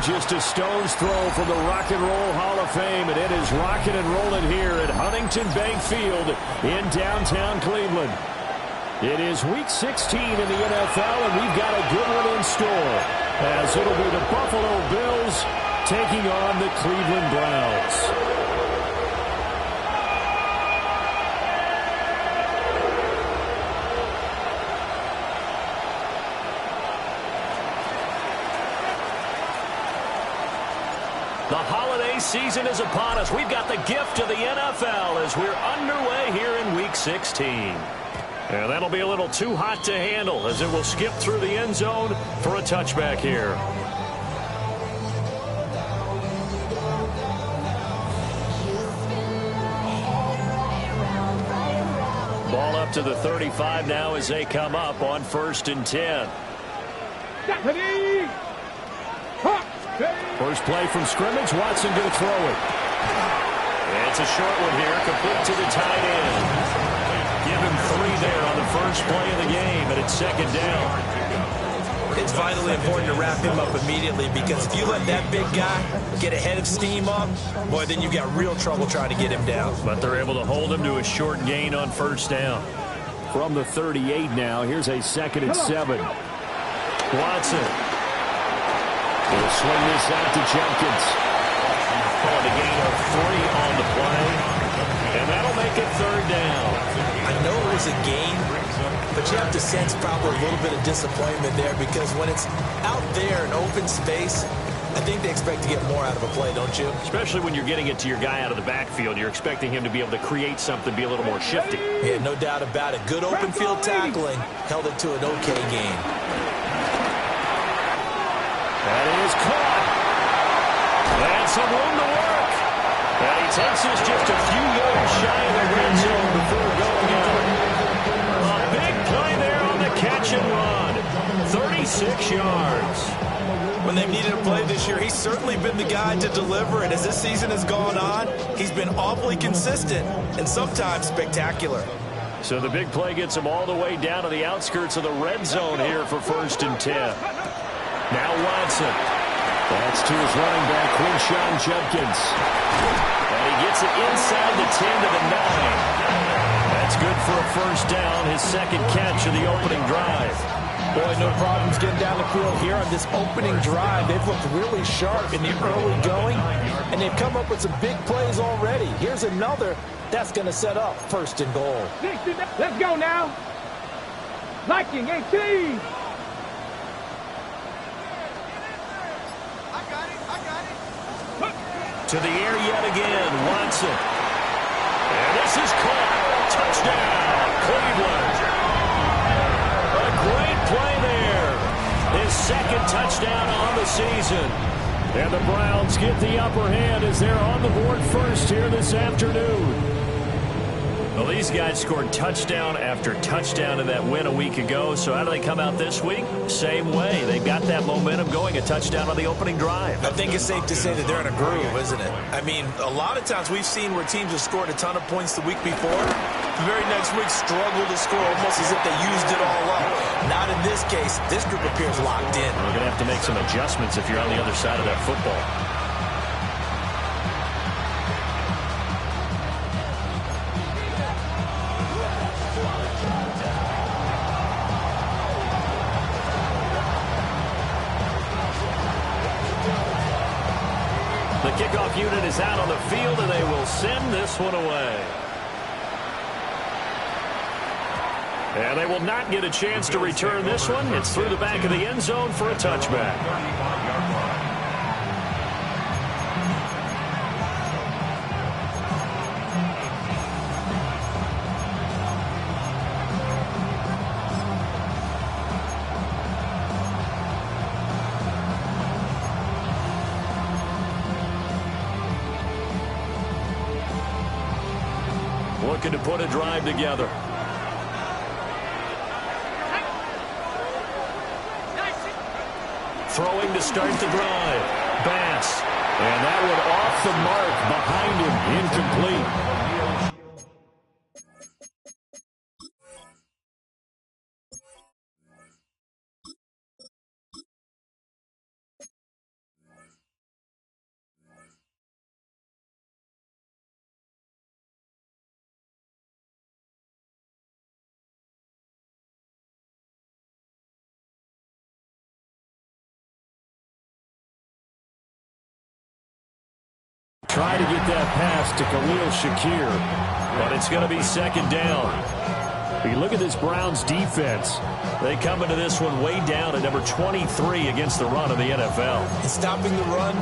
just a stone's throw from the Rock and Roll Hall of Fame, and it is rocking and rolling here at Huntington Bank Field in downtown Cleveland. It is Week 16 in the NFL, and we've got a good one in store, as it'll be the Buffalo Bills taking on the Cleveland Browns. The holiday season is upon us. We've got the gift of the NFL as we're underway here in Week 16. And that'll be a little too hot to handle as it will skip through the end zone for a touchback here. Ball up to the 35 now as they come up on 1st and 10. First play from scrimmage. Watson going to throw it. It's a short one here, complete to the tight end. Give him 3 there on the first play of the game, and it's 2nd down. It's vitally important to wrap him up immediately, because if you let that big guy get ahead of steam up, boy, then you've got real trouble trying to get him down. But they're able to hold him to a short gain on 1st down. From the 38 now, here's a 2nd and 7. Watson. He'll swing this out to Jenkins. A gain of 3 on the play. And that'll make it 3rd down. I know it was a gain, but you have to sense probably a little bit of disappointment there, because when it's out there in open space, I think they expect to get more out of a play, don't you? Especially when you're getting it to your guy out of the backfield. You're expecting him to be able to create something, be a little more shifty. Yeah, no doubt about it. Good open field tackling held it to an okay gain. That is caught. And some room to work. And he takes us just a few yards shy of the red zone before going out. A big play there on the catch and run. 36 yards. When they've needed a play this year, he's certainly been the guy to deliver. And as this season has gone on, he's been awfully consistent and sometimes spectacular. So the big play gets him all the way down to the outskirts of the red zone here for 1st and 10. Now Watson. That's to his running back, Quinshon Judkins. And he gets it inside the 10 to the 9. That's good for a 1st down, his 2nd catch of the opening drive. Boy, no problems getting down the field here on this opening drive. They've looked really sharp in the early going, and they've come up with some big plays already. Here's another that's going to set up 1st and goal. Let's go now. Viking 18. To the air yet again, Watson. And this is caught. Touchdown, Cleveland. A great play there. His 2nd touchdown on the season. And the Browns get the upper hand as they're on the board first here this afternoon. Well, these guys scored touchdown after touchdown in that win a week ago. So how do they come out this week? Same way. They've got that momentum going, a touchdown on the opening drive. I think it's safe to say that they're in a groove, isn't it? I mean, a lot of times we've seen where teams have scored a ton of points the week before. The very next week struggled to score almost as if they used it all up. Not in this case. This group appears locked in. We're going to have to make some adjustments if you're on the other side of that football. The kickoff unit is out on the field, and they will send this one away. And they will not get a chance to return this one. It's through the back of the end zone for a touchback. Looking to put a drive together. Throwing to start the drive. Bass. And that one off the mark behind him. Incomplete. Try to get that pass to Khalil Shakir, but it's going to be second down. You look at this Browns defense. They come into this one way down at number 23 against the run of the NFL. And stopping the run,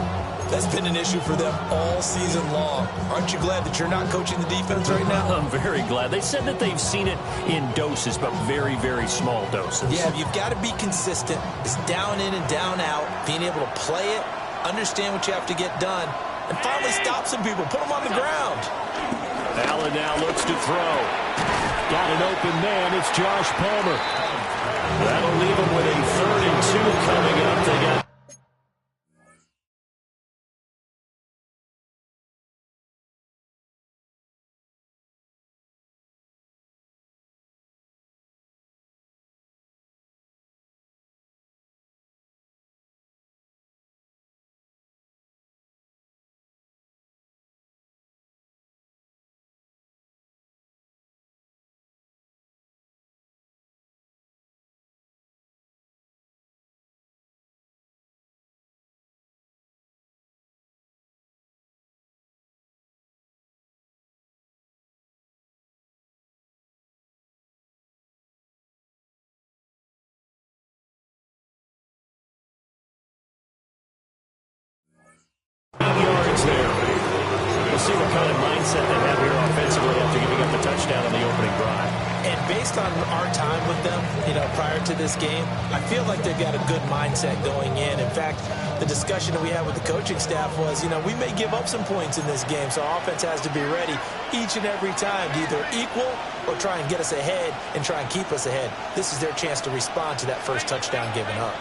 that's been an issue for them all season long. Aren't you glad that you're not coaching the defense right now? I'm very glad. They said that they've seen it in doses, but very, very small doses. Yeah, you've got to be consistent. It's down in and down out, being able to play it, understand what you have to get done, and finally stop some people, put them on the ground. Allen now looks to throw. Got an open man. It's Josh Palmer. That'll leave him with a 3rd and 2 coming up. They got yards there. We'll see what kind of mindset they have here offensively after giving up the touchdown on the opening drive. And based on our time with them, prior to this game, I feel like they've got a good mindset going in. In fact, the discussion that we had with the coaching staff was, we may give up some points in this game, so our offense has to be ready each and every time to either equal or try and get us ahead and try and keep us ahead. This is their chance to respond to that first touchdown given up.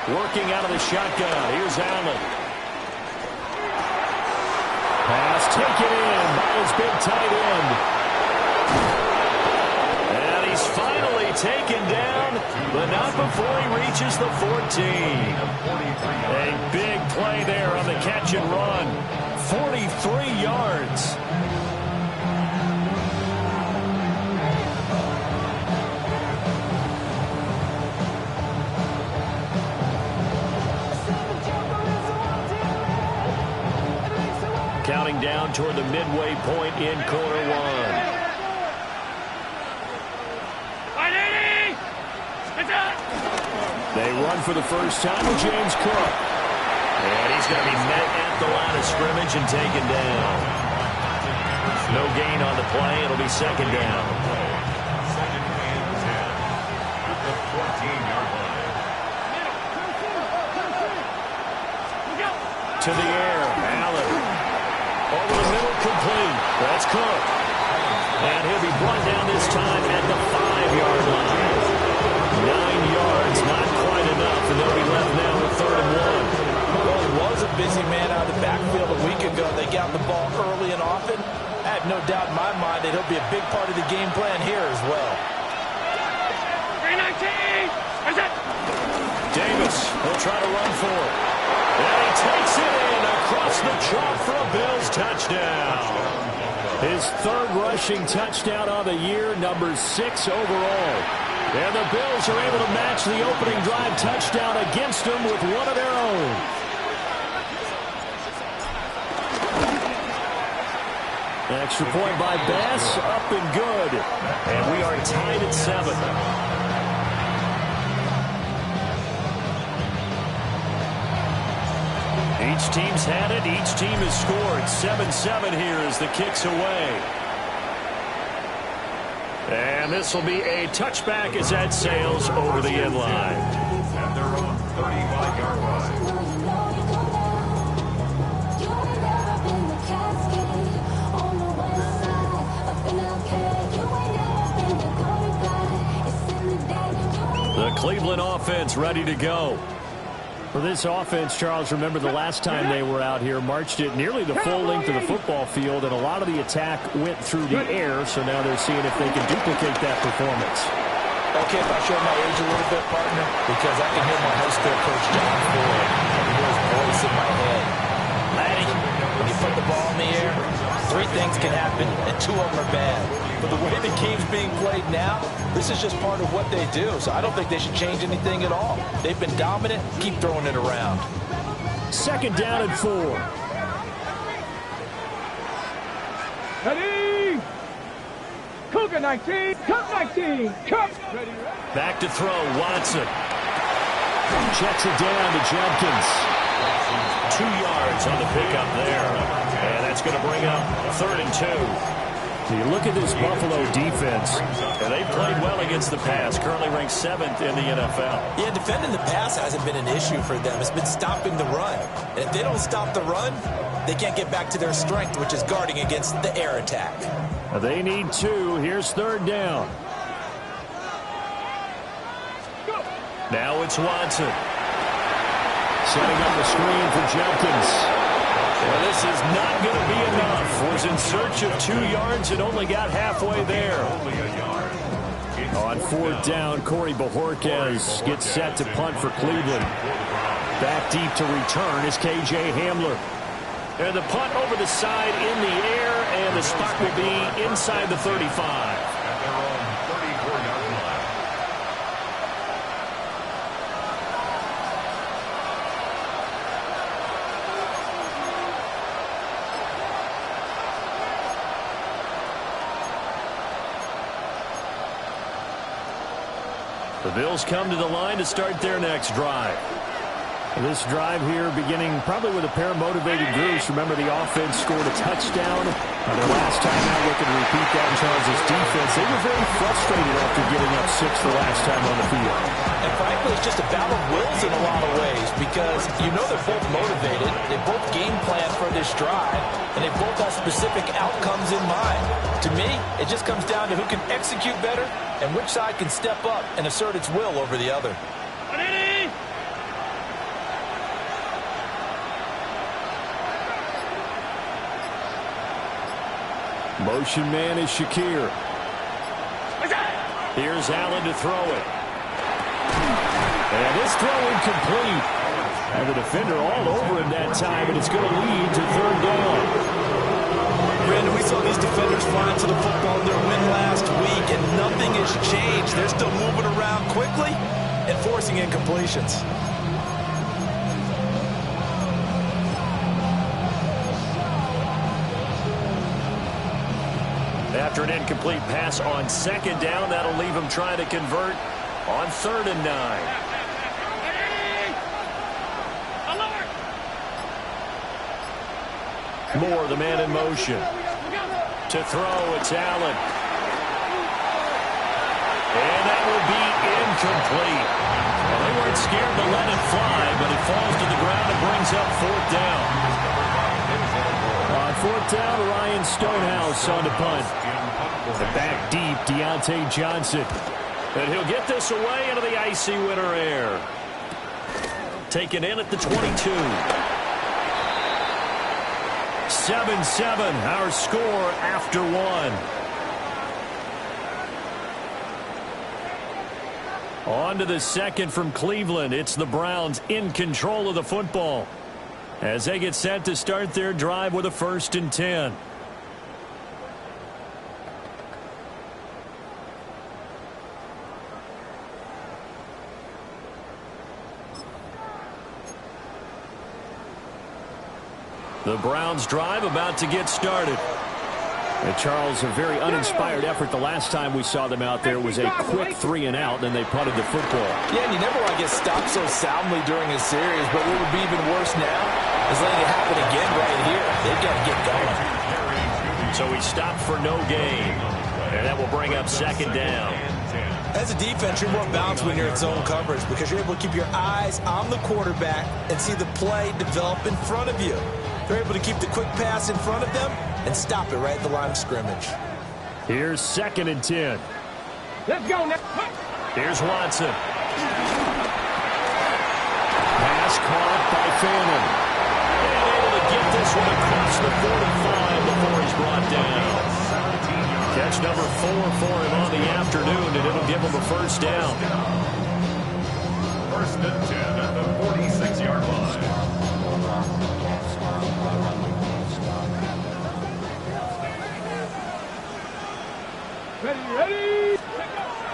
Working out of the shotgun. Here's Allen. Pass taken in by his big tight end. And he's finally taken down, but not before he reaches the 14. A big play there on the catch and run. 43 yards. Counting down toward the midway point in quarter one. They run for the first time with James Cook. And he's going to be met at the line of scrimmage and taken down. No gain on the play. It'll be second down. To the air, Allen. Over the middle, complete. That's Cook. And he'll be brought down this time at the 5-yard line. 9 yards, not quite enough, and they'll be left now with 3rd and 1. Well, he was a busy man out of the backfield a week ago. They got the ball early and often. I have no doubt in my mind that he'll be a big part of the game plan here as well. 319! Davis will try to run for it. And he takes it in across the chalk for a Bills touchdown. His 3rd rushing touchdown of the year, number 6 overall. And the Bills are able to match the opening drive touchdown against them with one of their own. Extra point by Bass, up and good. And we are tied at 7. Each team's had it. Each team has scored. 7-7 here as the kick's away. And this will be a touchback as that sails over the end line. At their own 35-yard line. The Cleveland offense ready to go. For this offense, Charles, remember the last time they were out here, marched it nearly the full length of the football field, and a lot of the attack went through the air, so now they're seeing if they can duplicate that performance. Okay, if I show my age a little bit, partner, because I can hear my high school coach, John Ford. I can hear his voice in my head. Laddie, when you put the ball in the air, Three things can happen, and two of them are bad. But the way the game's being played now, this is just part of what they do. So I don't think they should change anything at all. They've been dominant. Keep throwing it around. Second down and 4. Ready? Cougar 19, Cup 19, Cup. Ready. Back to throw, Watson. Checks it down to Jenkins. 2 yards on the pickup there. And that's going to bring up 3rd and 2. You look at this Buffalo defense. And they've played well against the pass. Currently ranked 7th in the NFL. Yeah, defending the pass hasn't been an issue for them. It's been stopping the run. And if they don't stop the run, they can't get back to their strength, which is guarding against the air attack. They need 2. Here's 3rd down. Now it's Watson. Setting up the screen for Jenkins. Well, this is not going to be enough. Was in search of 2 yards and only got halfway there. On 4th down, Corey Bojorquez gets set to punt for Cleveland. Back deep to return is K.J. Hamler. And the punt over the side in the air, and the spot will be inside the 35. The Bills come to the line to start their next drive. This drive here beginning probably with a pair of motivated groups. Remember, the offense scored a touchdown. Their last time out, looking to repeat that in Charles' defense. They were very frustrated after giving up 6 the last time on the field. And frankly, it's just a battle of wills in a lot of ways because you know they're both motivated. They both game plan for this drive, and they both have specific outcomes in mind. To me, it just comes down to who can execute better and which side can step up and assert its will over the other. Motion man is Shakir. Here's Allen to throw it. And this throw incomplete. And the defender all over him that time, and it's going to lead to 3rd down. Brandon, we saw these defenders flying to the football in their win last week, and nothing has changed. They're still moving around quickly and forcing incompletions. After an incomplete pass on 2nd down, that'll leave him trying to convert on 3rd and 9. Moore, the man in motion. To throw, it's Allen. And that will be incomplete. Well, they weren't scared to let it fly, but it falls to the ground and brings up 4th down. On 4th down, Ryan Stonehouse on the punt. And back deep, Deontay Johnson. And he'll get this away into the icy winter air. Taken in at the 22. 7-7, our score after 1. On to the second from Cleveland. It's the Browns in control of the football as they get set to start their drive with a 1st and 10. The Browns drive about to get started. And Charles, a very uninspired effort. The last time we saw them out there was a quick 3 and out, then they punted the football. Yeah, and you never want to get stopped so soundly during a series, but what would be even worse now is letting it happen again right here. They've got to get going. So he stopped for no gain, and that will bring up 2nd down. As a defense, you're more balanced when you're in zone coverage because you're able to keep your eyes on the quarterback and see the play develop in front of you. They're able to keep the quick pass in front of them and stop it right at the line of scrimmage. Here's 2nd and 10. Let's go now. Here's Watson. Pass caught by Fannin. And able to get this one across the 45 before he's brought down. Catch number 4 for him on the afternoon, and it'll give him a 1st down. 1st and 10 at the 46-yard line.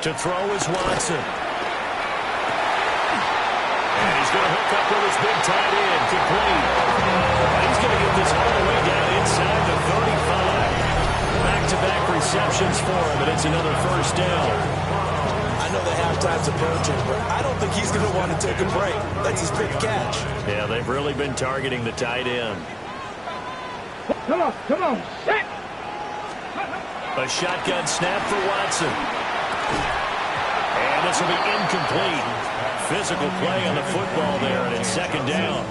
To throw is Watson. And he's going to hook up with his big tight end. Complete. He's going to get this all the way down inside the 35. Back-to-back receptions for him, and it's another first down. I know the halftime's approaching, but I don't think he's going to want to take a break. That's his big catch. Yeah, they've really been targeting the tight end. Come on, set. A shotgun snap for Watson. And this will be incomplete. Physical play on the football there, and it's second down.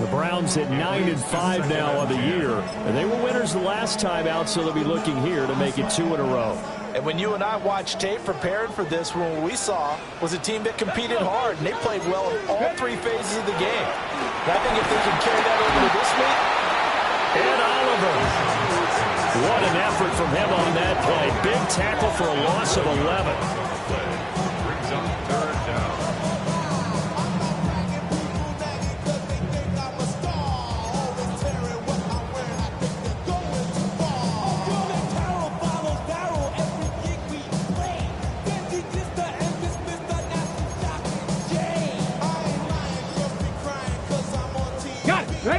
The Browns at 9-5 now on the year. And they were winners the last time out, so they'll be looking here to make it 2 in a row. And when you and I watched tape preparing for this one, what we saw was a team that competed hard, and they played well in all 3 phases of the game. And I think if they can carry that over to this week. And Oliver. What an effort from him on that play. Big tackle for a loss of 11. Brings up third down.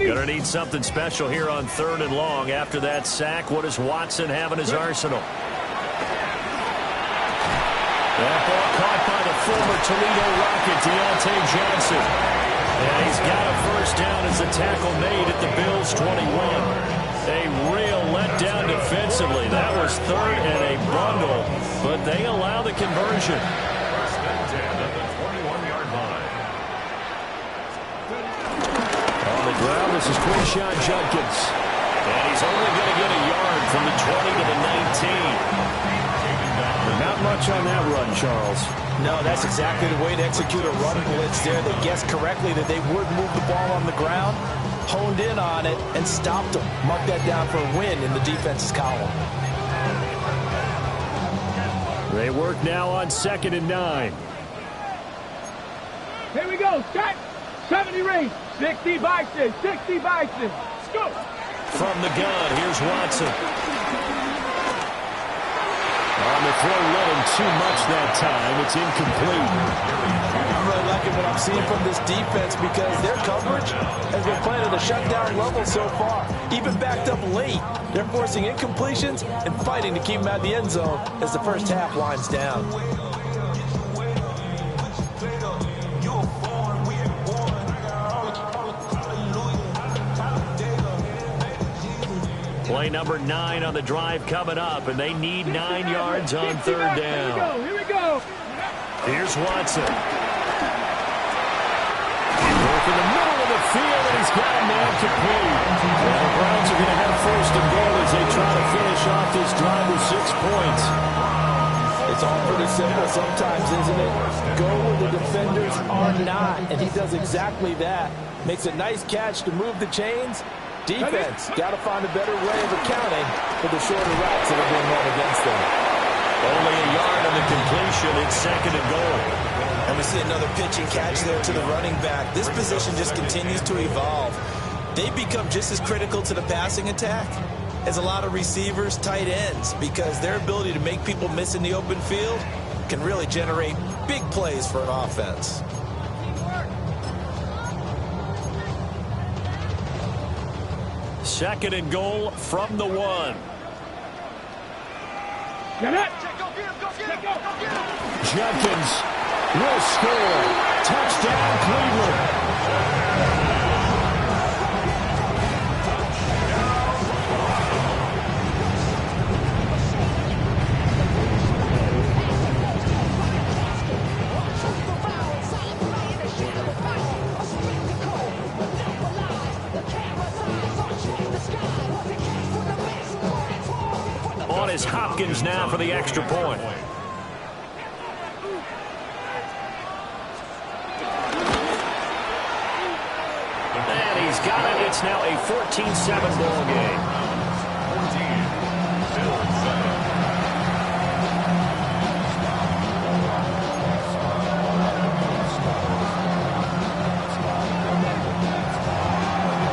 Going to need something special here on 3rd and long. After that sack, what does Watson have in his arsenal? That ball caught by the former Toledo Rocket, Deontay Johnson. And he's got a first down as the tackle made at the Bills' 21. A real letdown defensively. That was 3rd and a bundle, but they allow the conversion. First and 10 at the 21-yard line. On the ground, this is Quinshon Judkins. And he's only going to get a yard from the 20 to the 19. Not much on that run, Charles. No, that's exactly the way to execute a run blitz there. They guessed correctly that they would move the ball on the ground, honed in on it, and stopped them. Mark that down for a win in the defense's column. They work now on 2nd and 9. Here we go, set. 70 range. 60 Bison. 60 Bison. Let's go. From the gun, here's Watson. On the throw, running too much that time. It's incomplete. I'm really liking what I'm seeing from this defense because their coverage has been playing at a shutdown level so far. Even backed up late, they're forcing incompletions and fighting to keep them out of the end zone as the first half winds down. Play number 9 on the drive coming up, and they need 9 yards on 3rd down. Here we go. Here's Watson. Work in the middle of the field, and he's got a man complete. And the Browns are going to have 1st and goal as they try to finish off this drive with 6 points. It's all pretty simple sometimes, isn't it? Go where the defenders are not, and he does exactly that. Makes a nice catch to move the chains. Defense got to find a better way of accounting for the shorter routes that are being run against them. Only a yard on the completion. It's 2nd and goal. And we see another pitch and catch there to the running back. This position just continues to evolve. They become just as critical to the passing attack as a lot of receivers, tight ends, because their ability to make people miss in the open field can really generate big plays for an offense. Second and goal from the 1. Get it. Judkins will score. Touchdown, Cleveland. On is Hopkins now for the extra point. And he's got it. It's now a 14-7 ball game. 14, Bills 7.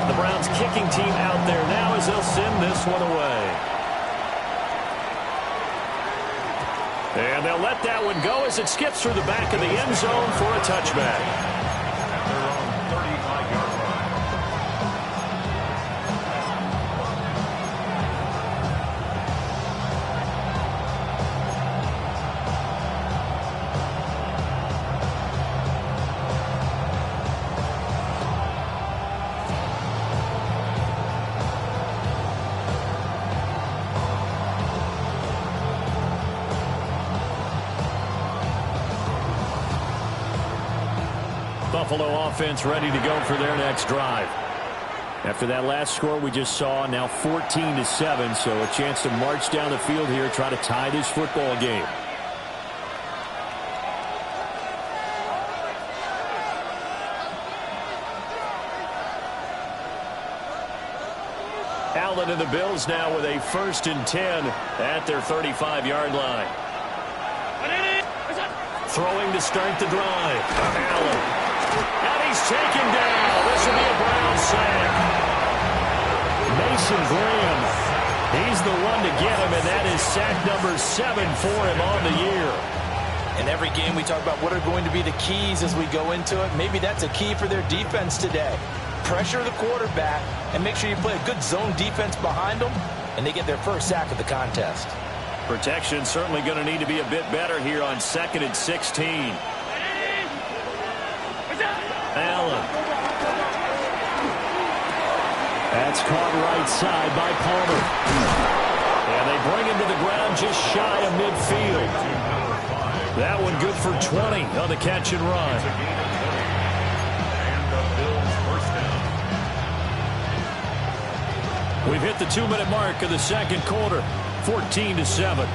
The Browns kicking team out there now as they'll send this one away. And they'll let that one go as it skips through the back of the end zone for a touchback. At their own 35-yard line. Buffalo offense ready to go for their next drive. After that last score we just saw, now 14-7, so a chance to march down the field here, try to tie this football game. Allen and the Bills now with a 1st and 10 at their 35-yard line. Throwing to start the drive. Allen. And he's taken down. This will be a Brown sack. Mason Graham. He's the one to get him, and that is sack number 7 for him on the year. In every game we talk about what are going to be the keys as we go into it. Maybe that's a key for their defense today. Pressure the quarterback and make sure you play a good zone defense behind them, and they get their first sack of the contest. Protection certainly going to need to be a bit better here on 2nd and 16. Allen. That's caught right side by Palmer. And they bring him to the ground just shy of midfield. That one good for 20 on the catch and run. And the Bills first down. We've hit the 2-minute mark of the second quarter. 14-7.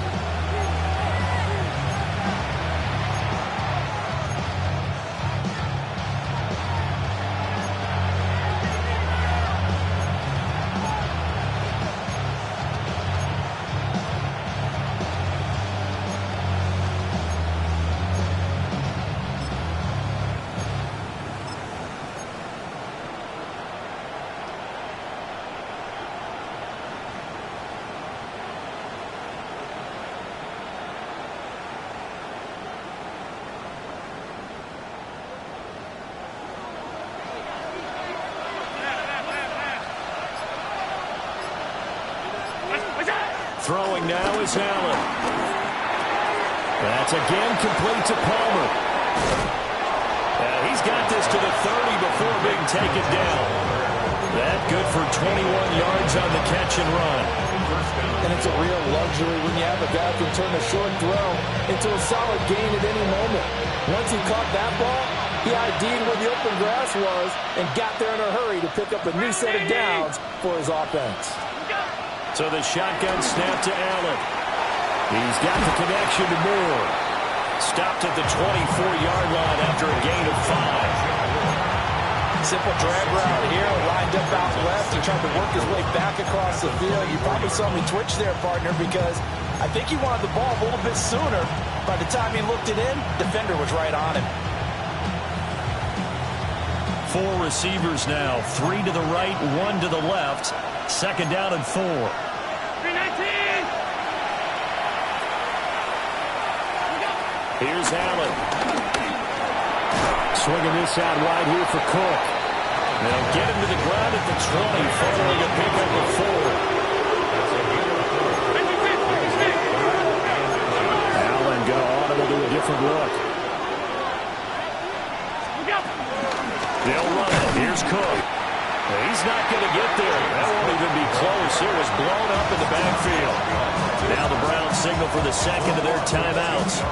Throwing now is Allen. That's again complete to Palmer. He's got this to the 30 before being taken down. That good for 21 yards on the catch and run. And it's a real luxury when you have a guy who can turn a short throw into a solid gain at any moment. Once he caught that ball, he ID'd where the open grass was and got there in a hurry to pick up a new set of downs for his offense. So the shotgun snap to Allen. He's got the connection to Moore. Stopped at the 24-yard line after a gain of 5. Simple drag route here, lined up out left. He tried to work his way back across the field. You probably saw me twitch there, partner, because I think he wanted the ball a little bit sooner. By the time he looked it in, defender was right on him. 4 receivers now, 3 to the right, 1 to the left. 2nd down and 4. 319. Here's Allen. Swinging this out wide here for Cook. They'll get him to the ground at the 20, following a pickup of 4. Allen going to audible to a different look. They'll run it. Here's Cook. He's not going to get there. That won't even be close. It was blown up in the backfield. Now the Browns signal for the second of their timeouts,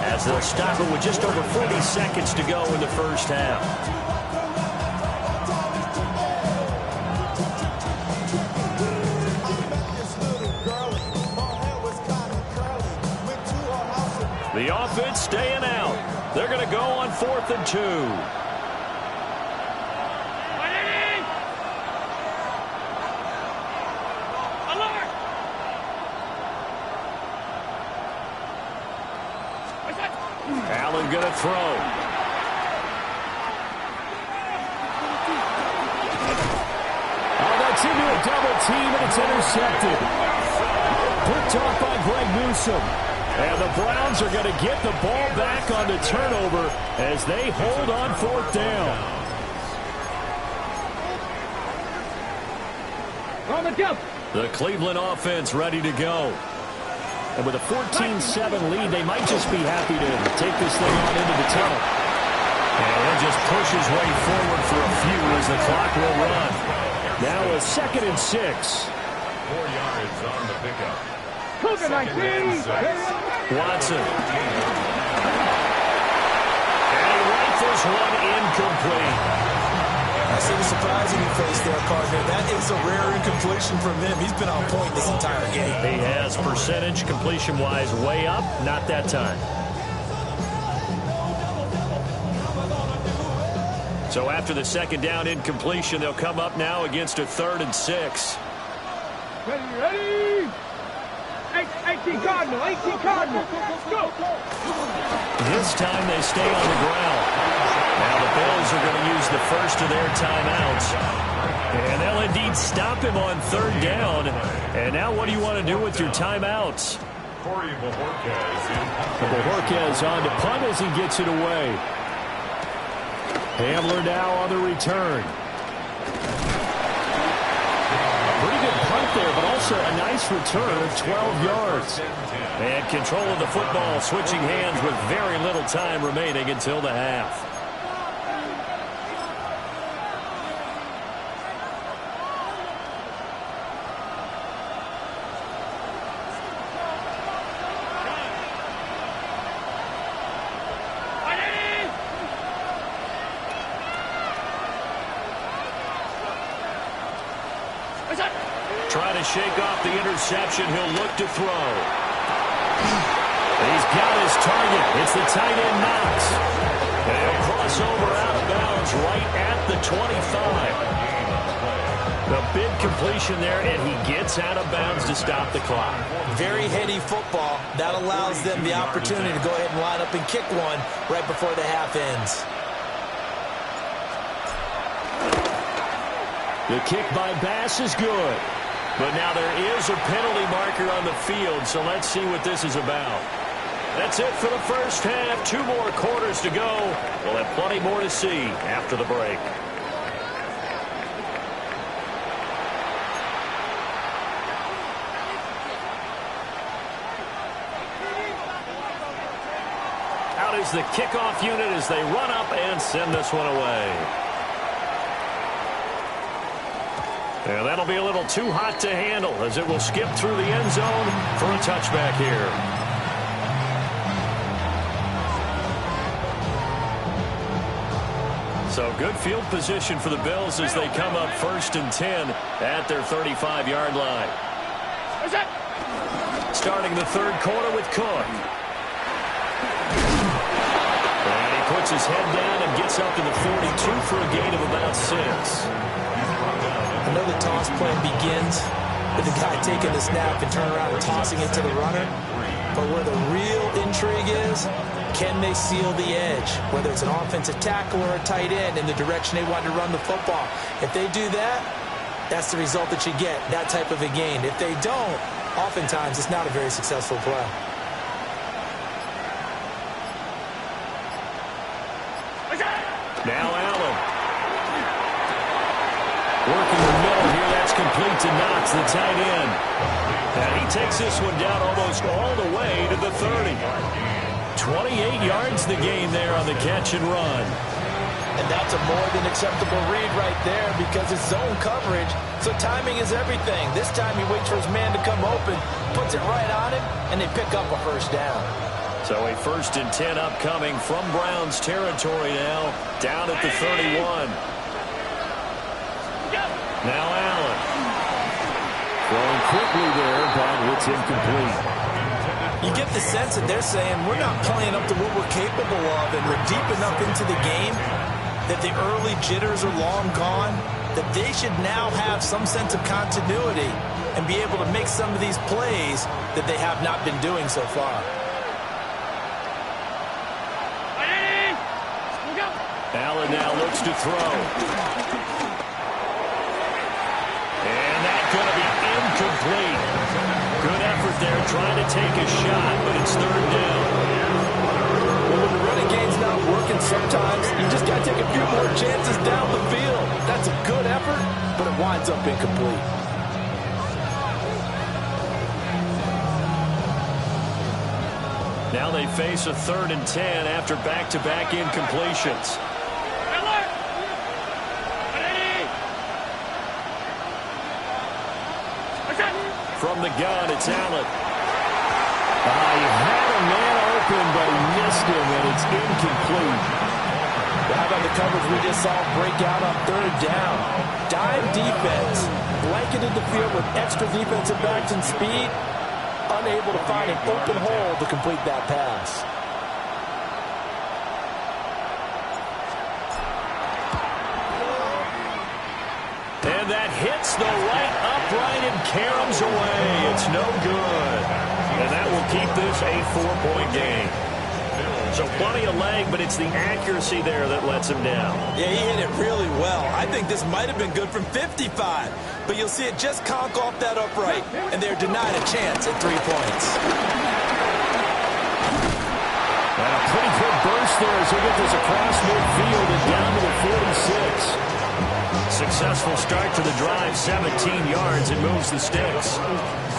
as they'll stop it with just over 40 seconds to go in the first half. The offense staying out. They're going to go on 4th and 2. Allen going to throw. Oh, that's into a double team, and it's intercepted. Picked off by Greg Newsome. And the Browns are going to get the ball back on the turnover as they hold on fourth down. On the jump. The Cleveland offense ready to go. And with a 14-7 lead, they might just be happy to take this thing on into the tunnel. And he'll just push his way forward for a few as the clock will run. Now a 2nd and 6. 4 yards on the pickup. Cougar 19. Watson. And he rifles one incomplete. I see the surprising face there, partner. That is a rare incompletion from him. He's been on point this entire game. He has percentage completion-wise way up. Not that time. So after the 2nd down incompletion, they'll come up now against a 3rd and 6. Ready. 18 Cardinal. 18 Cardinal. Go. This time they stay on the ground. Now the Bills are going to use the first of their timeouts. And they'll indeed stop him on 3rd down. And now what do you want to do with your timeouts? Corey Bojorquez. Bojorquez on to punt as he gets it away. Hamler now on the return. Pretty good punt there, but also a nice return of 12 yards. And control of the football, switching hands with very little time remaining until the half. Trying to shake off the interception. He'll look to throw. He's got his target. It's the tight end Knox. And he'll cross over out of bounds right at the 25. The big completion there, and he gets out of bounds to stop the clock. Very heady football. That allows them the opportunity to go ahead and line up and kick one right before the half ends. The kick by Bass is good. But now there is a penalty marker on the field, so let's see what this is about. That's it for the first half. 2 more quarters to go. We'll have plenty more to see after the break. Out is the kickoff unit as they run up and send this one away. And that'll be a little too hot to handle as it will skip through the end zone for a touchback here. So good field position for the Bills as they come up 1st and 10 at their 35-yard line. Starting the 3rd quarter with Cook. And he puts his head down and gets up to the 42 for a gain of about 6. I know the toss play begins with the guy taking the snap and turning around and tossing it to the runner. But where the real intrigue is, can they seal the edge, whether it's an offensive tackle or a tight end, in the direction they want to run the football? If they do that, that's the result that you get, that type of a gain. If they don't, oftentimes it's not a very successful play. Now Allen. Working the middle here, that's complete to Knox, the tight end. And he takes this one down almost all the way to the 30. 28 yards the gain there on the catch and run. And that's a more than acceptable read right there because it's zone coverage, so timing is everything. This time he waits for his man to come open, puts it right on him, and they pick up a first down. So a 1st and 10 upcoming from Browns territory now, down at the 31. Now Allen. Throwing quickly there, but it's incomplete. You get the sense that they're saying we're not playing up to what we're capable of, and we're deep enough into the game that the early jitters are long gone, that they should now have some sense of continuity and be able to make some of these plays that they have not been doing so far. Allen now looks to throw. And that's going to be incomplete. Good effort there trying to take a shot, but it's third down. Well, when the running game's not working, sometimes you just got to take a few more chances down the field. That's a good effort, but it winds up incomplete. Now they face a 3rd and 10 after back-to-back incompletions. From the gun, it's Allen. He had a man open, but he missed him, and it's incomplete. How about the coverage we just saw break out on 3rd down? Dime defense, blanketed the field with extra defensive backs and speed, unable to find an open hole to complete that pass. And that hits the right upright and caroms away. It's no good. And that will keep this a 4-point game. So plenty of leg, but it's the accuracy there that lets him down. Yeah, he hit it really well. I think this might have been good from 55. But you'll see it just conk off that upright, and they're denied a chance at 3 points. And a pretty good burst there as he gets this across midfield and down to the 46. Successful start to the drive, 17 yards, and moves the sticks.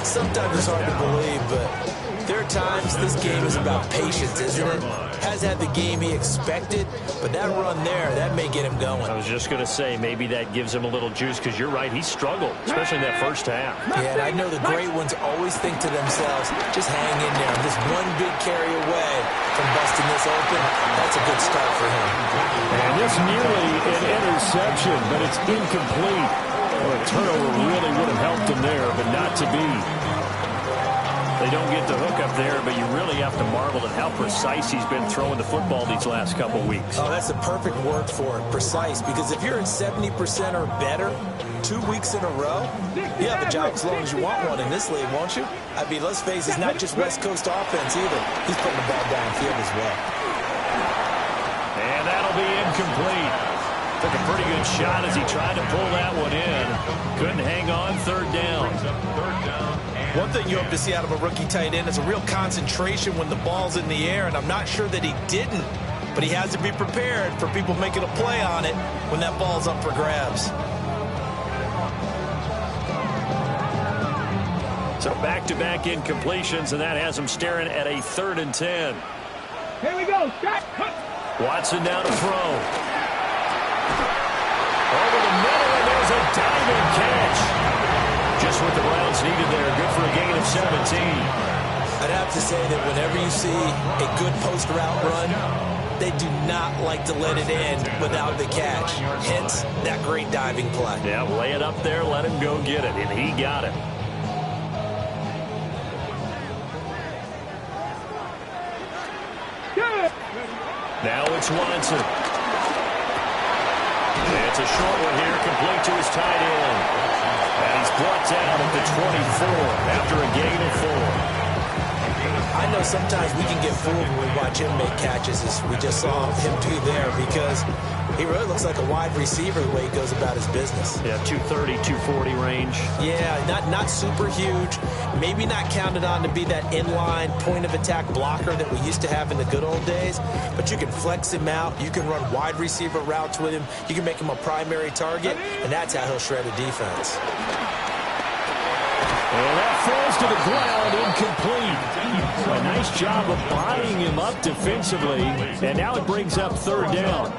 Sometimes it's hard to believe, but there are times this game is about patience, isn't it? Has had the game he expected, but that run there, that may get him going. I was just going to say, maybe that gives him a little juice, because you're right, he struggled, especially in that first half. Yeah, and I know the great ones always think to themselves, just hang in there. Just one big carry away from busting this open. That's a good start for him. And this nearly an interception, but it's incomplete. Well, a turnover really would have helped him there, but not to be. They don't get the hook up there, but you really have to marvel at how precise he's been throwing the football these last couple weeks. Oh, that's a perfect word for it, precise, because if you're at 70% or better 2 weeks in a row, you have a job as long as you want one in this league, won't you? I mean, let's face it, it's not just West Coast offense either. He's putting the ball downfield as well. And that'll be incomplete. Took a pretty good shot as he tried to pull that one in. Couldn't hang on, 3rd down. One thing you hope to see out of a rookie tight end is a real concentration when the ball's in the air, and I'm not sure that he didn't, but he has to be prepared for people making a play on it when that ball's up for grabs. So back-to-back incompletions, and that has him staring at a 3rd and 10. Here we go, Scott. Watson now to throw. Over the middle, and there's a diving catch. Just what the Browns needed there. Good for a gain of 17. I'd have to say that whenever you see a good post route run, they do not like to let it end without the catch. Hence, that great diving play. Yeah, lay it up there, let him go get it, and he got it. Now it's Watson. It's a short one here, complete to his tight end. And he's brought down at the 24 after a gain of 4. I know sometimes we can get fooled when we watch him make catches, as we just saw him do there, because he really looks like a wide receiver the way he goes about his business. Yeah, 230, 240 range. Yeah, not super huge. Maybe not counted on to be that inline point-of-attack blocker that we used to have in the good old days, but you can flex him out. You can run wide receiver routes with him. You can make him a primary target, and that's how he'll shred a defense. And that falls to the ground, incomplete. A nice job of bodying him up defensively, and now it brings up 3rd down.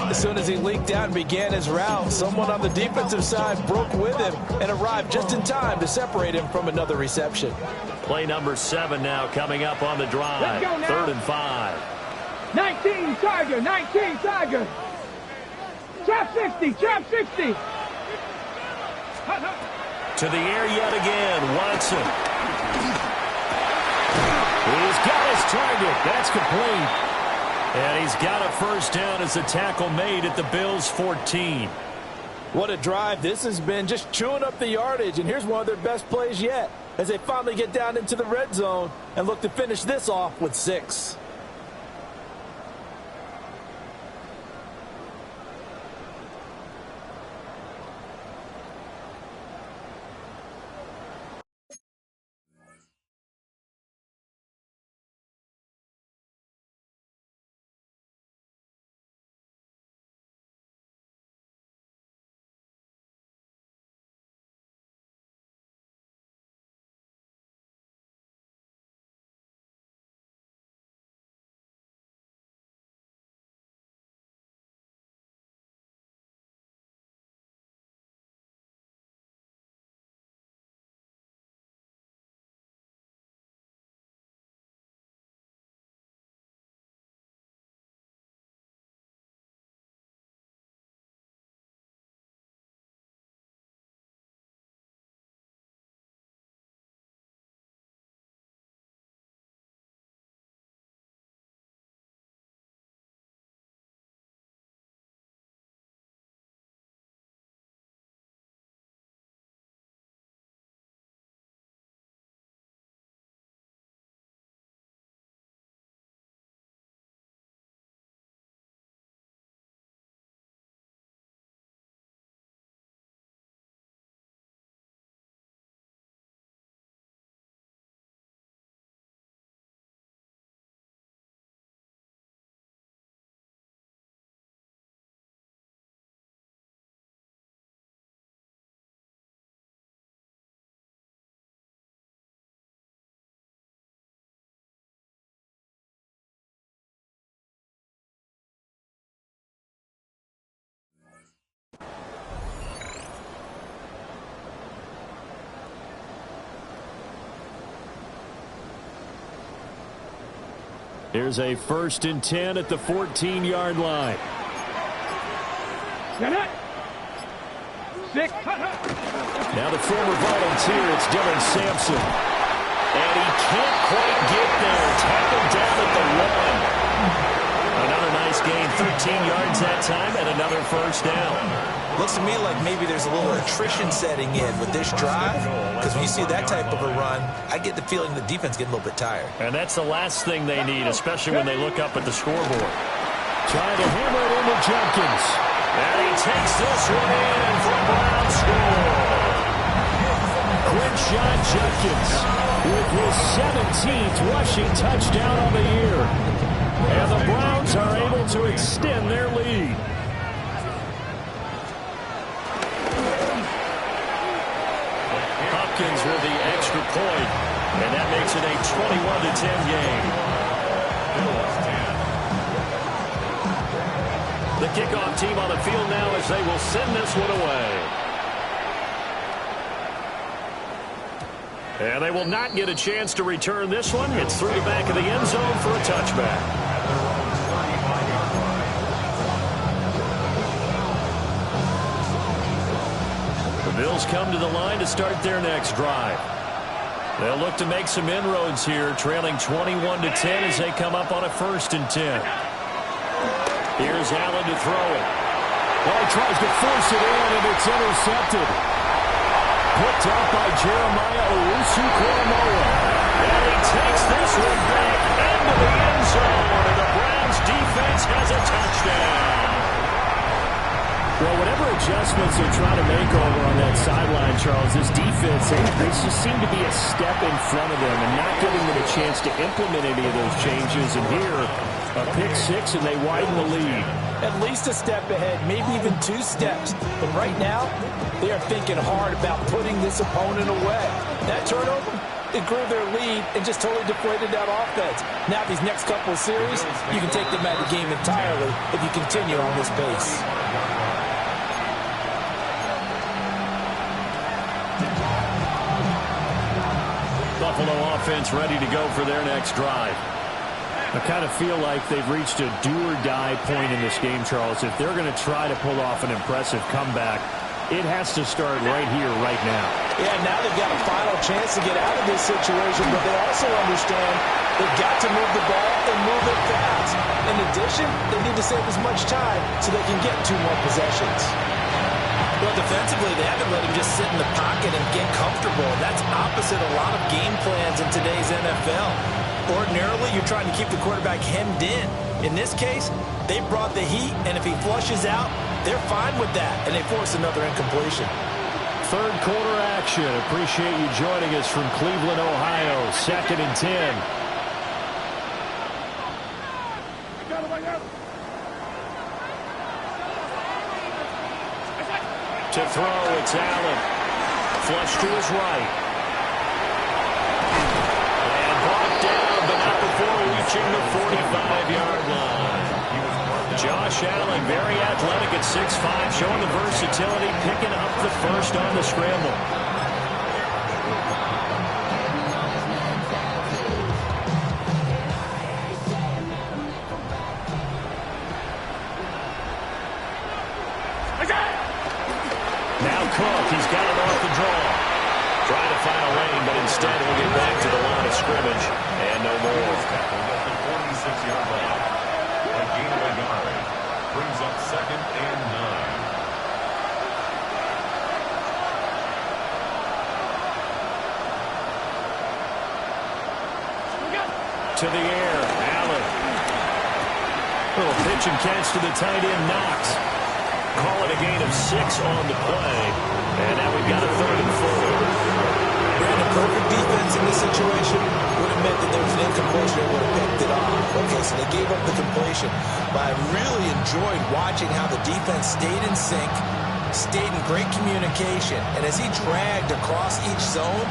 As soon as he leaked out and began his route, someone on the defensive side broke with him and arrived just in time to separate him from another reception. Play number 7 now coming up on the drive. 3rd and 5. 19 Tiger, 19 Tiger. Trap 60, trap 60. To the air yet again, Watson. He's got his target. That's complete. And he's got a 1st down as the tackle made at the Bills' 14. What a drive. This has been just chewing up the yardage, and here's one of their best plays yet as they finally get down into the red zone and look to finish this off with 6. Here's a 1st and 10 at the 14-yard line. Now the former Volunteer, it's Dylan Sampson. And he can't quite get there. Tackled down at the 1. Another nice gain, 13 yards that time, and another 1st down. Looks to me like maybe there's a little attrition setting in with this drive, because when you see that type of a run, I get the feeling the defense getting a little bit tired. And that's the last thing they need, especially when they look up at the scoreboard. Trying to hammer it into Jenkins. And he takes this one in for Brown score. Quinshon Judkins with his 17th rushing touchdown on the year. And the Browns are able to extend their lead. Hopkins with the extra point, and that makes it a 21-10 game. The kickoff team on the field now as they will send this one away. And they will not get a chance to return this one. It's through the back of the end zone for a touchback. The Bills come to the line to start their next drive. They'll look to make some inroads here, trailing 21-10 as they come up on a 1st and 10. Here's Allen to throw it. Well, he tries to force it in, and it's intercepted. Picked up by Jeremiah Owusu-Koramoah. And he takes this one back into the end zone, and the Browns defense has a touchdown. Well, whatever adjustments they're trying to make over on that sideline, Charles, this defense, they just seem to be a step in front of them and not giving them a chance to implement any of those changes. And here, a pick 6, and they widen the lead. At least a step ahead, maybe even 2 steps. But right now, they are thinking hard about putting this opponent away. That turnover, it grew their lead and just totally deflated that offense. Now these next couple of series, you can take them out of the game entirely if you continue on this pace. Buffalo offense ready to go for their next drive. I kind of feel like they've reached a do-or-die point in this game, Charles. If they're going to try to pull off an impressive comeback, it has to start right here, right now. Yeah, now they've got a final chance to get out of this situation, but they also understand they've got to move the ball and move it fast. In addition, they need to save as much time so they can get 2 more possessions. Well, defensively, they haven't let him just sit in the pocket and get comfortable. That's opposite a lot of game plans in today's NFL. Ordinarily, you're trying to keep the quarterback hemmed in. In this case, they brought the heat, and if he flushes out, they're fine with that, and they force another incompletion. 3rd quarter action. Appreciate you joining us from Cleveland, Ohio. 2nd and 10. To throw, it's Allen. Flush to his right. And brought down, but not before reaching the 45-yard line. Josh Allen, very athletic at 6'5", showing the versatility, picking up the 1st on the scramble. Cook, he's got it off the draw. Trying to find a lane, but instead he'll get back to the line of scrimmage. And no more. Tackled at the 46-yard line. A gain of a yard. Brings up 2nd and 9. To the air, Allen. Little pitch and catch to the tight end, Knox. Call it a gain of 6 on the play. And now we've got a 3rd and 4. Brandon, perfect defense in this situation would have meant that there was an incompletion that would have picked it off. Okay, so they gave up the completion. But I really enjoyed watching how the defense stayed in sync, stayed in great communication. And as he dragged across each zone,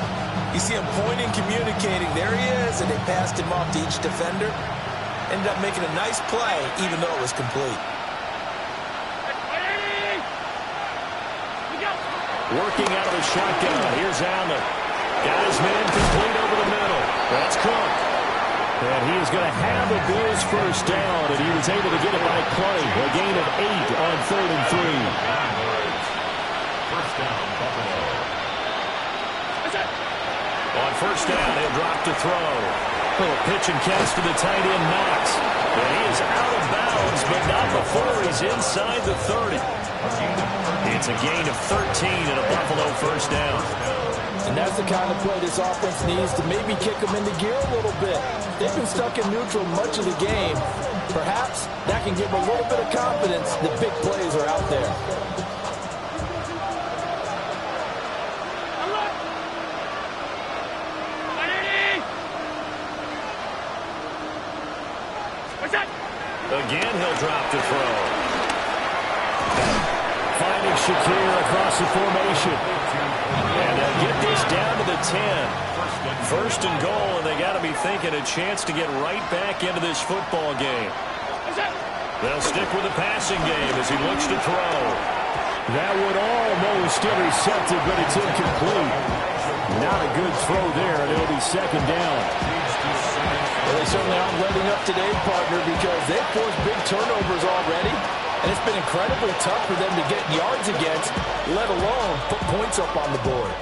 you see him pointing, communicating. There he is, and they passed him off to each defender. Ended up making a nice play, even though it was complete. Working out of the shotgun. Here's Allen. Got his man complete over the middle. That's Cook. And he is going to have the Bills first down, and he was able to get it by play. A gain of 8 on 3rd and 3. First down, Buffalo. On first down, he'll drop to throw. Little pitch and catch to the tight end, Knox. And he is out of bounds, but not before he's inside the 30. It's a gain of 13 and a Buffalo first down. And that's the kind of play this offense needs to maybe kick them into gear a little bit. They've been stuck in neutral much of the game. Perhaps that can give them a little bit of confidence that big plays are out there. Again, he'll drop to throw. Finding Shakir across the formation. And they'll get this down to the 10. First and goal, and they got to be thinking a chance to get right back into this football game. They'll stick with the passing game as he looks to throw. That would almost intercepted, but it's incomplete. Not a good throw there, and it'll be second down. Well, they certainly aren't letting up today, partner, because they've forced big turnovers already, and it's been incredibly tough for them to get yards against, let alone put points up on the board.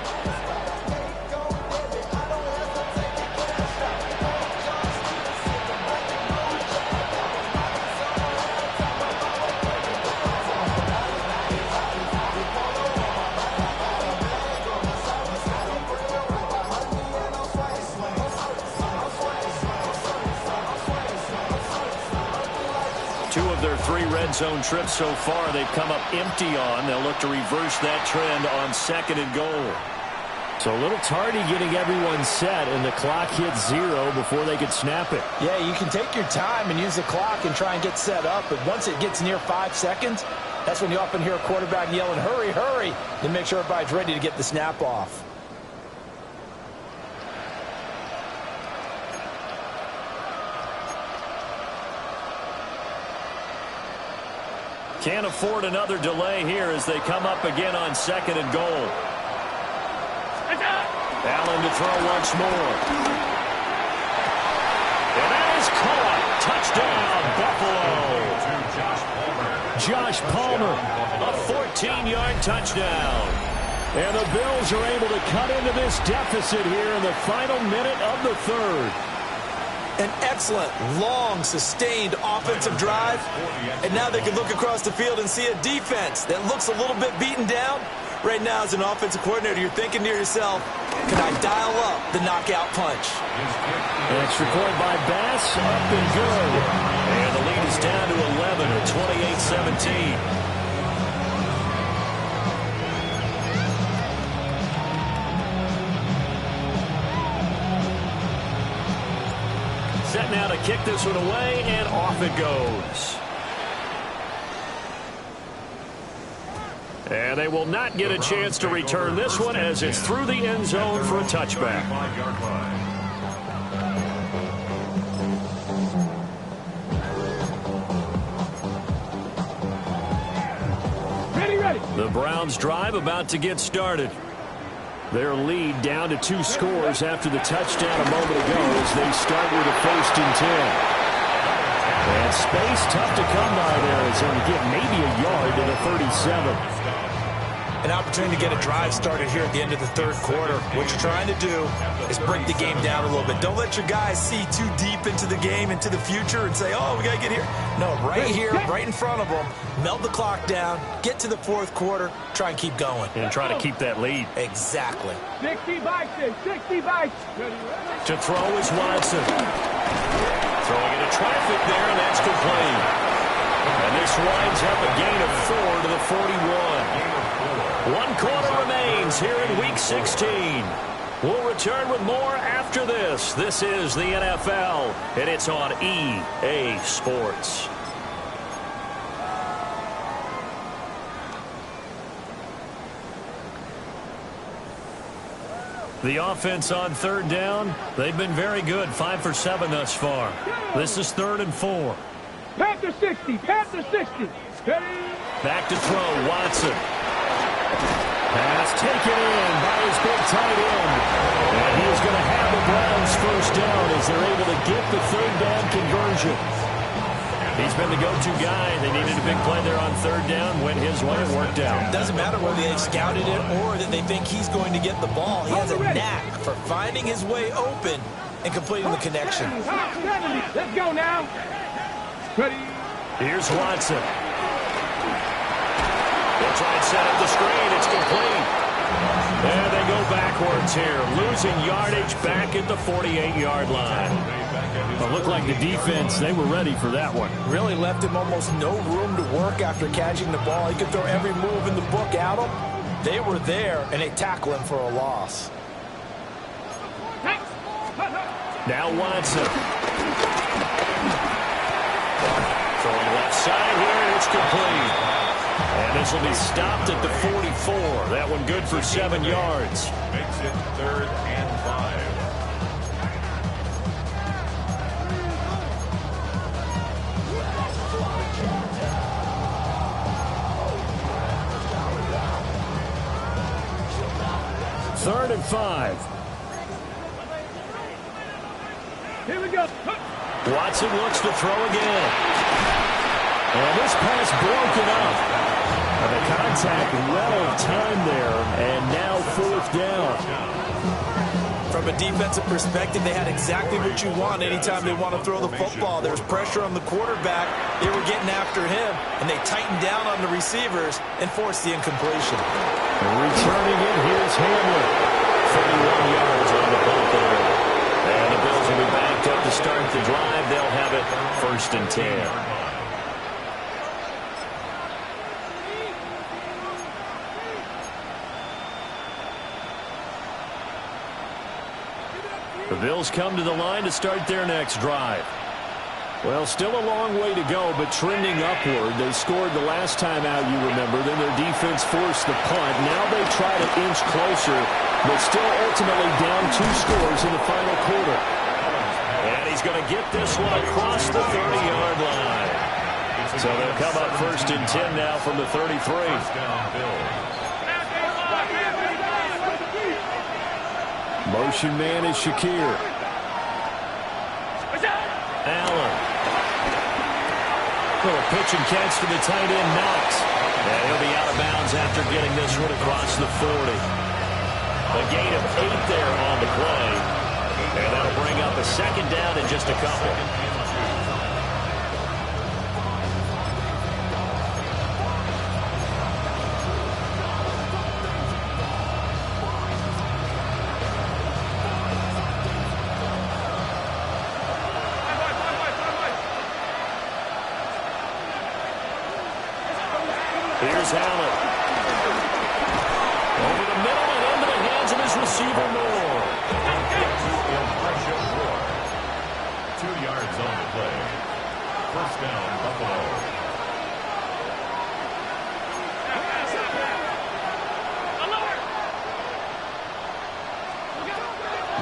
Their 3 red zone trips so far, they've come up empty on. They'll look to reverse that trend on 2nd and goal. So a little tardy getting everyone set, and the clock hits 0 before they could snap it. Yeah, you can take your time and use the clock and try and get set up, but once it gets near 5 seconds, that's when you often hear a quarterback yelling, hurry, hurry, to make sure everybody's ready to get the snap off. Can't afford another delay here as they come up again on 2nd and goal. Allen to throw once more. And that is caught. Touchdown, Buffalo. Josh Palmer. A 14-yard touchdown. And the Bills are able to cut into this deficit here in the final minute of the 3rd. An excellent, long, sustained offensive drive. And now they can look across the field and see a defense that looks a little bit beaten down. Right now, as an offensive coordinator, you're thinking to yourself, can I dial up the knockout punch? Extra point by Bass, up and good. And the lead is down to 11 at 28-17. Set now to kick this one away, and off it goes. And they will not get a chance to return this one as it's through the end zone for a touchback. Ready. The Browns drive about to get started. Their lead down to 2 scores after the touchdown a moment ago as they start with a 1st and 10. And space tough to come by there as they'll get maybe a yard to the 37. An opportunity to get a drive started here at the end of the 3rd quarter. What you're trying to do is break the game down a little bit. Don't let your guys see too deep into the game, into the future, and say, oh, we got to get here. No, right here, right in front of them. Melt the clock down, get to the 4th quarter, try and keep going. And try to keep that lead. Exactly. 60 by 6, 60 by 6. To throw is Watson. Throwing into traffic there, and that's complete. And this winds up a gain of 4 to the 41. 1 quarter remains here in Week 16. We'll return with more after this. This is the NFL, and it's on EA Sports. The offense on 3rd down, they've been very good, 5 for 7 thus far. This is 3rd and 4. Panther 60, Panther 60. Back to throw, Watson. Pass taken in by his big tight end. And he is going to have the Browns first down as they're able to get the third down conversion. He's been the go-to guy. They needed a big play there on third down. Went his way and worked out. Doesn't matter whether they've scouted it or that they think he's going to get the ball. He has a knack for finding his way open and completing the connection. Let's go now. Ready. Here's Watson. They'll try and set up the screen. It's complete. And they go backwards here. Losing yardage back at the 48-yard line. It looked like the defense, they were ready for that one. Really left him almost no room to work after catching the ball. He could throw every move in the book at him. They were there, and they tackle him for a loss. Now Watson. Throwing left side here, and it's complete. And this will be stopped at the 44. That one good for 7 yards. Makes it 3rd and 5. Third and 5. Here we go. Watson looks to throw again. And this pass broken up. And the contact well timed there. And now 4th down. From a defensive perspective, they had exactly what you want anytime they want to throw the football. There's pressure on the quarterback. They were getting after him, and they tightened down on the receivers and forced the incompletion. And returning it, here's Hamlin. 31 yards on the punt there. And the Bills will be backed up to start the drive. They'll have it 1st and 10. The Bills come to the line to start their next drive. Well, still a long way to go, but trending upward. They scored the last time out, you remember. Then their defense forced the punt. Now they try to inch closer, but still ultimately down 2 scores in the final quarter. And he's going to get this one across the 30-yard line. So they'll come up 1st and 10 now from the 33. Motion man is Shakir. Allen. Little pitch and catch to the tight end, Knox. And he'll be out of bounds after getting this one across the 40. A gain of 8 there on the play. And that'll bring up a 2nd down in just a couple. Here's Allen. Over the middle and into the hands of his receiver, Moore. 2 yards on the play. 1st down, Buffalo.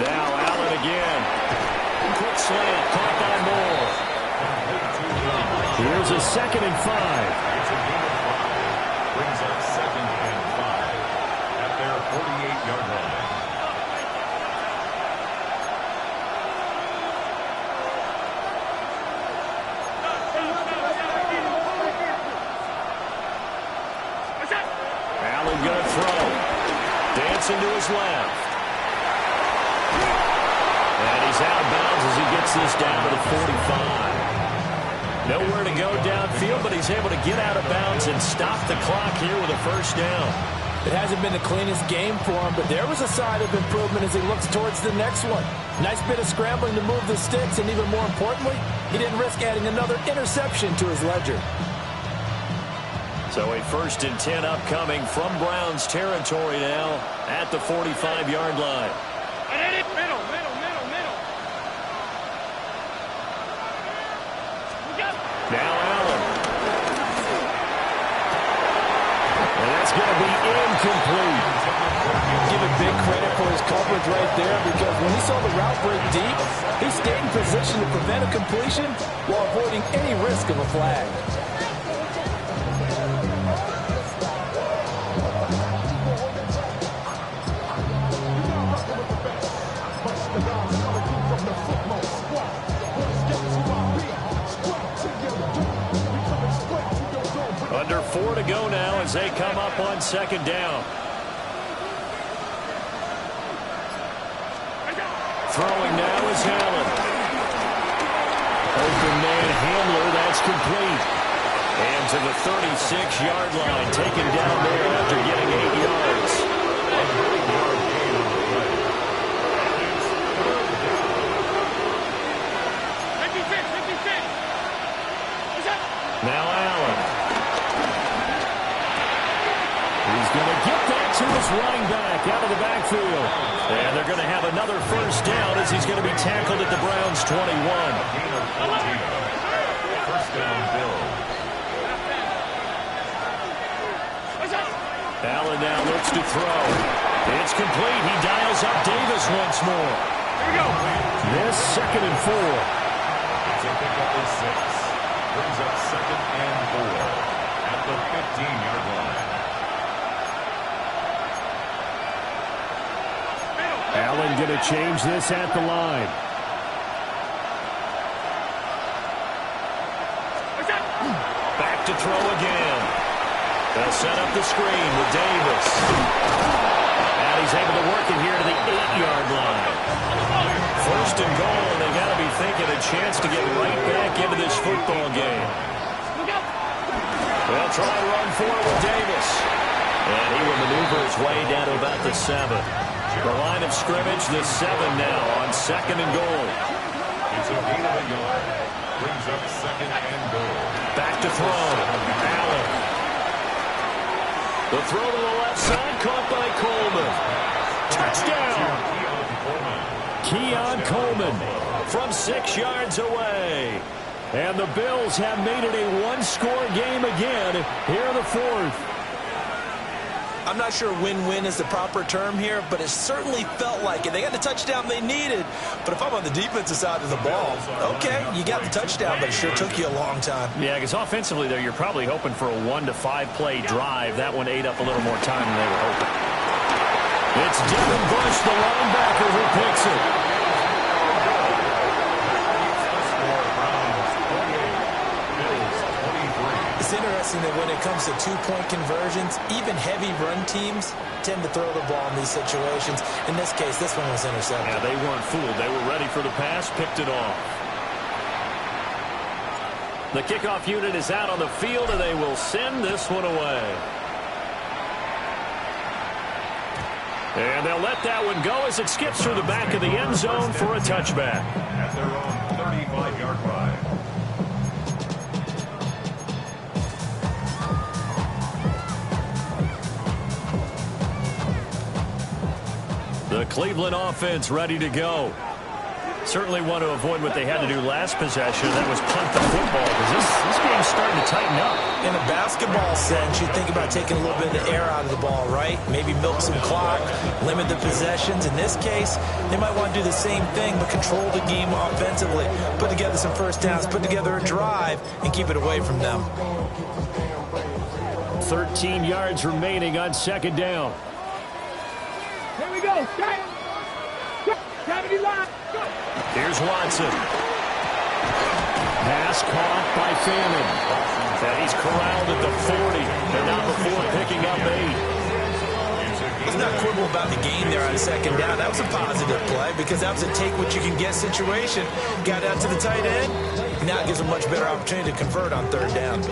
Now Allen again. Quick slant, caught by Moore. Here's a 2nd and 5. Brings up 2nd and 5 at their 48-yard line. Allen going to throw. Dancing to his left. And he's out of bounds as he gets this down to the 45. Nowhere to go downfield, but he's able to get out of bounds and stop the clock here with a 1st down. It hasn't been the cleanest game for him, but there was a sign of improvement as he looks towards the next one. Nice bit of scrambling to move the sticks, and even more importantly, he didn't risk adding another interception to his ledger. So a 1st and 10 upcoming from Browns territory now at the 45-yard line. Middle. Now Allen. And that's going to be incomplete. Give him big credit for his coverage right there, because when he saw the route break deep, he stayed in position to prevent a completion while avoiding any risk of a flag. as they come up on second down. Throwing now is Allen. Open man Hamler, that's complete. And to the 36-yard line, taken down there after getting 8 yards. Now Allen. He's going to get that to his running back out of the backfield. And they're going to have another first down as he's going to be tackled at the Browns' 21. First down, Bill. Allen now looks to throw. It's complete. He dials up Davis once more. Here we go. This 2nd and 4. It's a pickup of 6. Brings up 2nd and 4 at the 15-yard line. Allen going to change this at the line. Back to throw again. They'll set up the screen with Davis. And he's able to work it here to the 8-yard line. First and goal, and they got to be thinking a chance to get right back into this football game. They'll try to run forward with Davis. And he will maneuver his way down to about the 7. The line of scrimmage, the 7 now on 2nd and goal. It's a gain of a yard. Brings up 2nd and goal. Back to throw. Allen. The throw to the left side, caught by Coleman. Touchdown! Keon Coleman from 6 yards away. And the Bills have made it a one-score game again here in the 4th. I'm not sure win-win is the proper term here, but it certainly felt like it. They got the touchdown they needed, but if I'm on the defensive side of the ball, okay, you got the touchdown, but it sure took you a long time. Yeah, because offensively there, you're probably hoping for a 1 to 5 play drive. That one ate up a little more time than they were hoping. It's Devin Bush, the linebacker, who picks it. It's interesting that when it comes to two-point conversions, even heavy run teams tend to throw the ball in these situations. In this case, this one was intercepted. Yeah, they weren't fooled. They were ready for the pass, picked it off. The kickoff unit is out on the field, and they will send this one away. And they'll let that one go as it skips through the back of the end zone for a touchback. At their own 35-yard line. The Cleveland offense ready to go. Certainly want to avoid what they had to do last possession. That was punt the football, because this game's starting to tighten up. In a basketball sense, you think about taking a little bit of the air out of the ball, right? Maybe milk some clock, limit the possessions. In this case, they might want to do the same thing, but control the game offensively. Put together some first downs, put together a drive, and keep it away from them. 13 yards remaining on second down. Here we go. Gravity line. Go. Here's Watson. Pass caught by Fannin. And he's corralled at the 40. And not before picking up 8. Let's not quibble about the gain there on second down. That was a positive play because that was a take-what-you-can-get situation. Got out to the tight end. Now it gives a much better opportunity to convert on third down.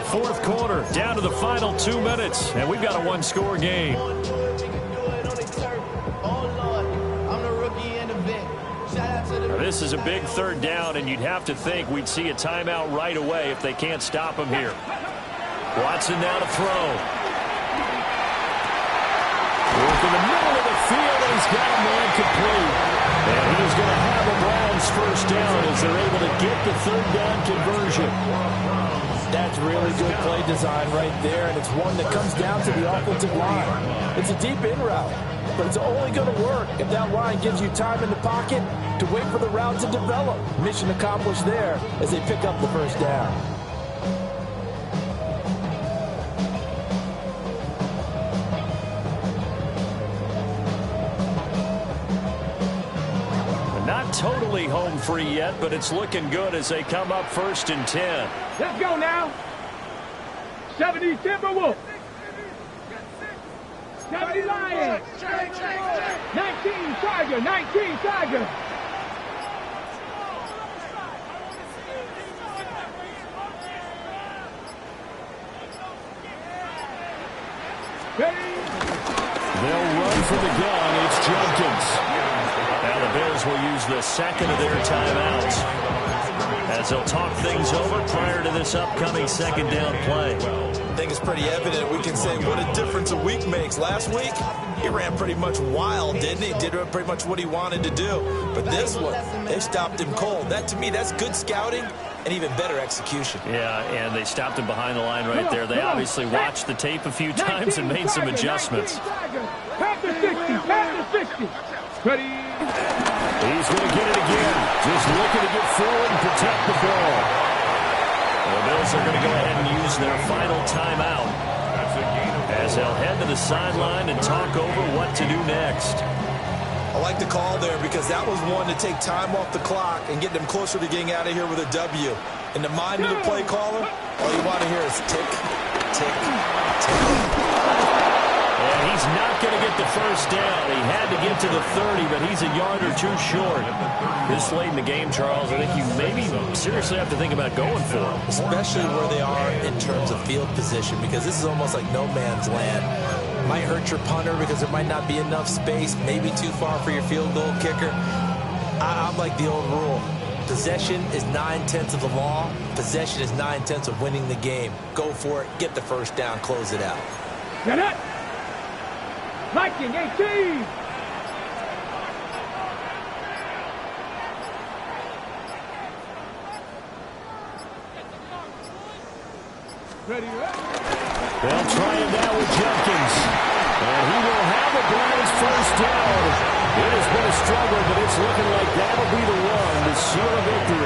Fourth quarter, down to the final 2 minutes. And we've got a one-score game. This is a big third down, and you'd have to think we'd see a timeout right away if they can't stop him here. Watson now to throw. Work in the middle of the field, and he's got a man complete. And he's going to have a Browns first down as they're able to get the third down conversion. That's really good play design right there, and it's one that comes down to the offensive line. It's a deep in route, but it's only going to work if that line gives you time in the pocket to wait for the route to develop. Mission accomplished there as they pick up the first down. Not totally home free yet, but it's looking good as they come up 1st and 10. Let's go now. 70 Timberwolves. 19 Tiger, 19 Tiger. They'll run for the gun. It's Jenkins. Now the Bills will use the second of their timeouts as they'll talk things over prior to this upcoming second down play. I think it's pretty evident. We can say what a difference a week makes. Last week, he ran pretty much wild, didn't he? Did pretty much what he wanted to do. But this one, they stopped him cold. That, to me, that's good scouting and even better execution. Yeah, and they stopped him behind the line right there. They obviously watched the tape a few times and made some adjustments. Pass to 60, pass to 60. Ready. He's going to get it again. Just looking to get forward and protect the ball. The Bills are going to go ahead and use their final timeout as they'll head to the sideline and talk over what to do next. I like the call there because that was one to take time off the clock and get them closer to getting out of here with a W. In the mind of the play caller, all you want to hear is tick, tick, tick. And he's not going to get the first down. He had to get to the 30, but he's a yard or two short. This late in the game, Charles, I think you maybe seriously have to think about going for it. Especially where they are in terms of field position, because this is almost like no man's land. Might hurt your punter because there might not be enough space, maybe too far for your field goal kicker. I'm like the old rule. Possession is 9/10 of the law. Possession is 9/10 of winning the game. Go for it. Get the first down. Close it out. Get it. Viking 18. Ready. They'll try it now with Jenkins. And he will have a Browns first down. It has been a struggle, but it's looking like that'll be the one to seal a victory.